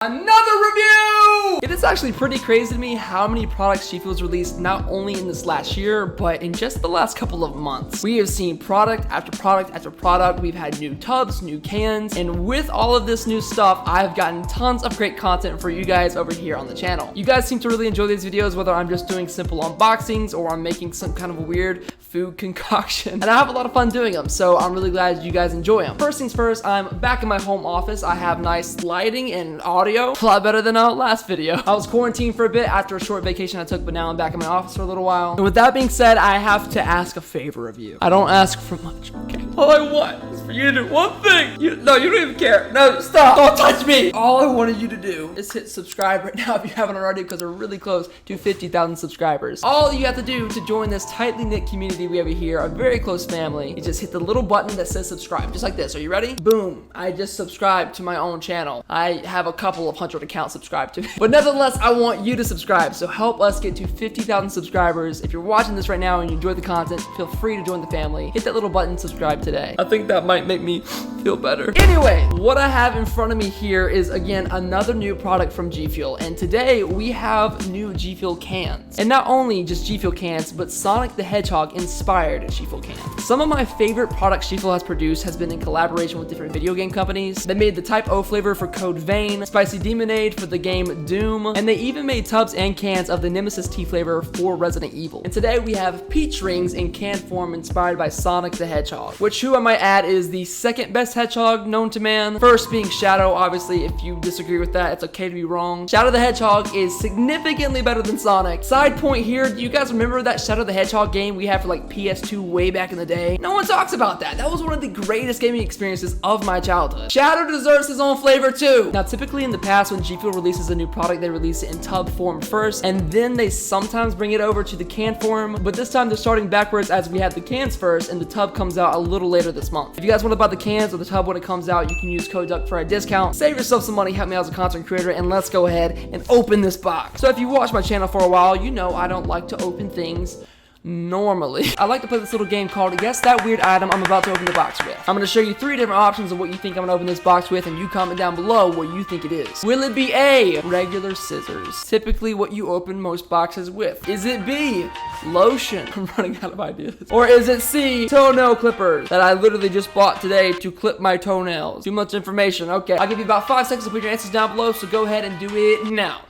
Another review! It is actually pretty crazy to me how many products GFUEL's released not only in this last year, but in just the last couple of months. We have seen product after product after product. We've had new tubs, new cans, and with all of this new stuff, I've gotten tons of great content for you guys over here on the channel. You guys seem to really enjoy these videos, whether I'm just doing simple unboxings or I'm making some kind of a weird food concoction. And I have a lot of fun doing them, so I'm really glad you guys enjoy them. First things first, I'm back in my home office. I have nice lighting and audio. A lot better than our last video. I was quarantined for a bit after a short vacation I took, but now I'm back in my office for a little while. And with that being said, I have to ask a favor of you. I don't ask for much, okay? All I want is for you to do one thing. No, you don't even care. No, stop. Don't touch me. All I wanted you to do is hit subscribe right now if you haven't already, because we're really close to 50,000 subscribers. All you have to do to join this tightly knit community we have here, a very close family, you just hit the little button that says subscribe, just like this. Are you ready? Boom. I just subscribed to my own channel. I have a couple of hundred accounts subscribed to me. But nevertheless, I want you to subscribe. So help us get to 50,000 subscribers. If you're watching this right now and you enjoy the content, feel free to join the family. Hit that little button, subscribe today. I think that might make me feel better. Anyway, what I have in front of me here is, again, another new product from GFUEL. And today we have new GFUEL cans. And not only just GFUEL cans, but Sonic the Hedgehog inspired GFUEL cans. Some of my favorite products GFUEL has produced has been in collaboration with different video game companies. They made the Type O flavor for Code Vein, Spicy Demonade for the game Doom, and they even made tubs and cans of the Nemesis tea flavor for Resident Evil. And today we have peach rings in can form inspired by Sonic the Hedgehog, which, who I might add, is the second best hedgehog known to man. First being Shadow. Obviously, if you disagree with that, it's okay to be wrong. Shadow the Hedgehog is significantly better than Sonic. Side point here, do you guys remember that Shadow the Hedgehog game we had for like PS2 way back in the day? No one talks about that. That was one of the greatest gaming experiences of my childhood. Shadow deserves his own flavor too. Now, typically in the past, when GFUEL releases a new product, they release it in tub form first, and then they sometimes bring it over to the can form, but this time they're starting backwards, as we had the cans first and the tub comes out a little later this month. If you guys want to buy the cans or the tub when it comes out, you can use code DUCK for a discount. Save yourself some money, help me out as a content creator, and let's go ahead and open this box. So if you watch my channel for a while, you know I don't like to open things normally. I like to play this little game called Guess That Weird Item I'm About to Open the Box With. I'm going to show you 3 different options of what you think I'm going to open this box with, and you comment down below what you think it is. Will it be A, regular scissors, typically what you open most boxes with? Is it B, lotion? I'm running out of ideas. Or is it C, toenail clippers that I literally just bought today to clip my toenails? Too much information. Okay, I'll give you about 5 seconds to put your answers down below, so go ahead and do it now.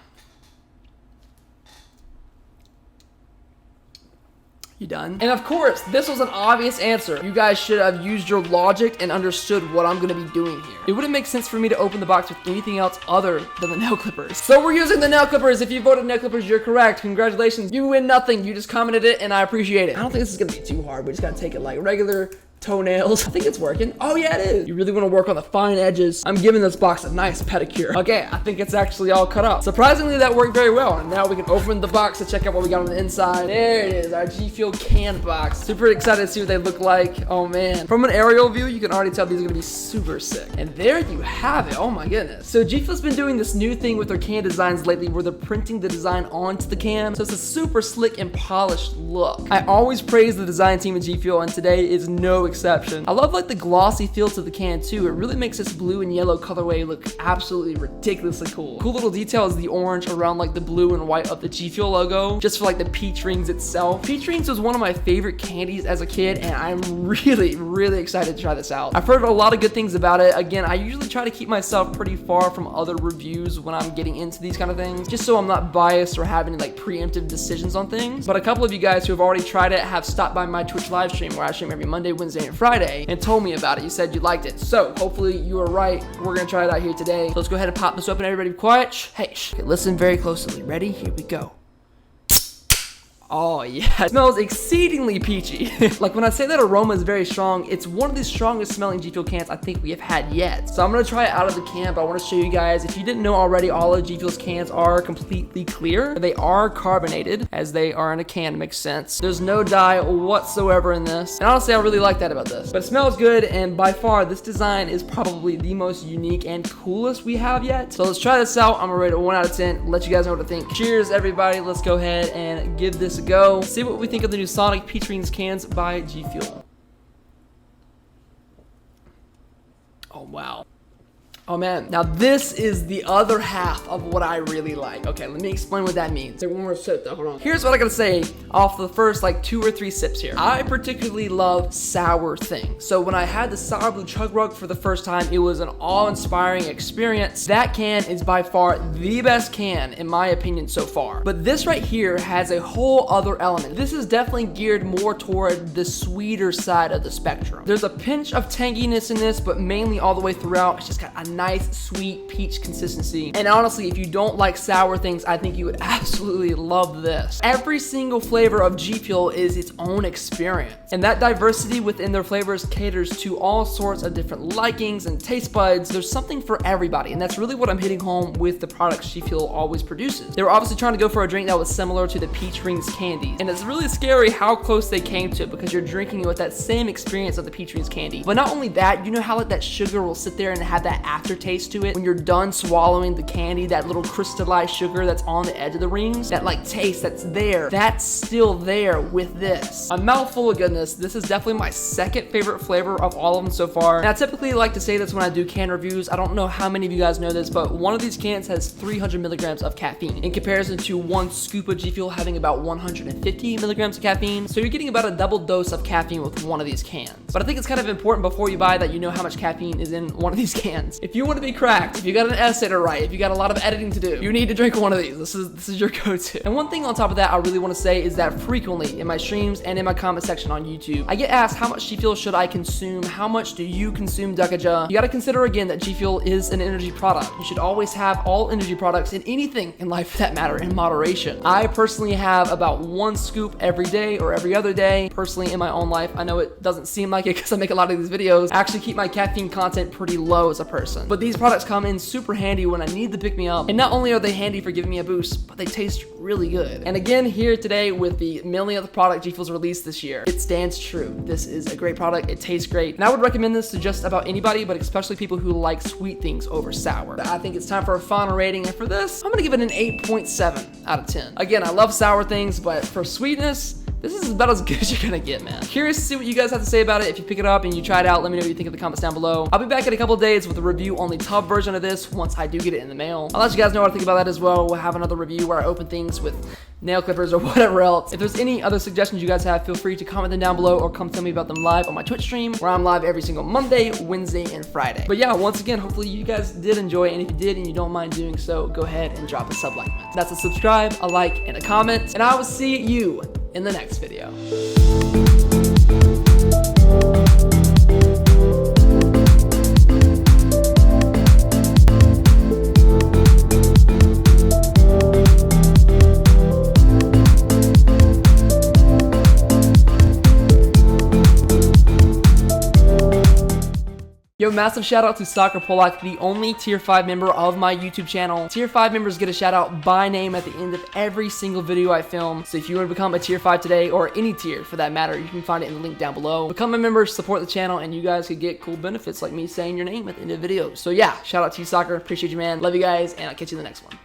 You done? And of course, this was an obvious answer. You guys should have used your logic and understood what I'm gonna be doing here. It wouldn't make sense for me to open the box with anything else other than the nail clippers. So we're using the nail clippers. If you voted nail clippers, you're correct. Congratulations. You win nothing. You just commented it and I appreciate it. I don't think this is gonna be too hard. We just gotta take it like regular toenails. I think it's working. Oh yeah, it is. You really want to work on the fine edges. I'm giving this box a nice pedicure. Okay, I think it's actually all cut up. Surprisingly, that worked very well. And now we can open the box to check out what we got on the inside. There it is, our GFUEL can box. Super excited to see what they look like. Oh man. From an aerial view, you can already tell these are gonna be super sick. And there you have it. Oh my goodness. So GFUEL's been doing this new thing with their can designs lately where they're printing the design onto the can. So it's a super slick and polished look. I always praise the design team at GFUEL, and today is no exception. I love like the glossy feel to the can too. It really makes this blue and yellow colorway look absolutely ridiculously cool. Cool little detail is the orange around like the blue and white of the GFUEL logo, just for like the peach rings itself. Peach rings was one of my favorite candies as a kid, and I'm really excited to try this out. I've heard a lot of good things about it. Again, I usually try to keep myself pretty far from other reviews when I'm getting into these kind of things, just so I'm not biased or having like preemptive decisions on things. But a couple of you guys who have already tried it have stopped by my Twitch live stream, where I stream every Monday, Wednesday, and Friday, and told me about it. You said you liked it. So hopefully you were right. We're gonna try it out here today. So let's go ahead and pop this open. Everybody be quiet. Hey, okay, listen very closely. Ready? Here we go. Oh yeah, it smells exceedingly peachy. Like when I say that aroma is very strong, it's one of the strongest smelling GFUEL cans I think we have had yet. So I'm gonna try it out of the can, but I wanna show you guys, if you didn't know already, all of GFUEL's cans are completely clear. They are carbonated, as they are in a can, makes sense. There's no dye whatsoever in this. And honestly, I really like that about this. But it smells good, and by far, this design is probably the most unique and coolest we have yet. So let's try this out. I'm gonna rate it 1 out of 10, let you guys know what to think. Cheers, everybody. Let's go ahead and give this a go. See what we think of the new Sonic Peach Rings cans by GFUEL. Oh wow. Oh man, now this is the other half of what I really like. Okay, let me explain what that means. Take one more sip though, hold on. Here's what I gotta say off the first like 2 or 3 sips here. I particularly love sour things. So when I had the Sour Blue Chug Rug for the first time, it was an awe-inspiring experience. That can is by far the best can in my opinion so far. But this right here has a whole other element. This is definitely geared more toward the sweeter side of the spectrum. There's a pinch of tanginess in this, but mainly all the way throughout, it's just got a nice sweet peach consistency. And honestly, if you don't like sour things, I think you would absolutely love this. Every single flavor of G FUEL is its own experience, and that diversity within their flavors caters to all sorts of different likings and taste buds. There's something for everybody, and that's really what I'm hitting home with the products G FUEL always produces. They were obviously trying to go for a drink that was similar to the Peach Rings candies, and it's really scary how close they came to it because you're drinking it with that same experience of the Peach Rings candy. But not only that, you know how like that sugar will sit there and have that aftertaste to it when you're done swallowing the candy, that little crystallized sugar that's on the edge of the rings, that like taste that's there, that's still there with this. A mouthful of goodness. This is definitely my second favorite flavor of all of them so far. And I typically like to say this when I do can reviews. I don't know how many of you guys know this, but one of these cans has 300 milligrams of caffeine in comparison to one scoop of G FUEL having about 150 milligrams of caffeine. So you're getting about a double dose of caffeine with one of these cans. But I think it's kind of important before you buy that you know how much caffeine is in one of these cans. If you want to be cracked, if you got an essay to write, if you got a lot of editing to do, you need to drink one of these. This is your go-to. And one thing on top of that I really want to say is that frequently in my streams and in my comment section on YouTube, I get asked how much G FUEL should I consume? How much do you consume, Duckaja? You got to consider again that G FUEL is an energy product. You should always have all energy products in anything in life for that matter in moderation. I personally have about 1 scoop every day or every other day. Personally in my own life, I know it doesn't seem like it because I make a lot of these videos. I actually keep my caffeine content pretty low as a person. But these products come in super handy when I need to pick me up. And not only are they handy for giving me a boost, but they taste really good. And again, here today with the millionth product G FUEL's released this year, it stands true. This is a great product. It tastes great. And I would recommend this to just about anybody, but especially people who like sweet things over sour. I think it's time for a final rating. And for this, I'm gonna give it an 8.7 out of 10. Again, I love sour things, but for sweetness, this is about as good as you're gonna get, man. Curious to see what you guys have to say about it. If you pick it up and you try it out, let me know what you think in the comments down below. I'll be back in a couple of days with a review on the tub version of this once I do get it in the mail. I'll let you guys know what I think about that as well. We'll have another review where I open things with nail clippers or whatever else. If there's any other suggestions you guys have, feel free to comment them down below or come tell me about them live on my Twitch stream where I'm live every single Monday, Wednesday, and Friday. But yeah, once again, hopefully you guys did enjoy, and if you did and you don't mind doing so, go ahead and drop a sub like. That's a subscribe, a like, and a comment, and I will see you in the next video. Yo, massive shout out to Soccer Polak, the only tier 5 member of my YouTube channel. Tier 5 members get a shout out by name at the end of every single video I film. So if you want to become a tier 5 today, or any tier for that matter, you can find it in the link down below. Become a member, support the channel, and you guys could get cool benefits like me saying your name at the end of the video. So yeah, shout out to you, Soccer. Appreciate you, man. Love you guys, and I'll catch you in the next one.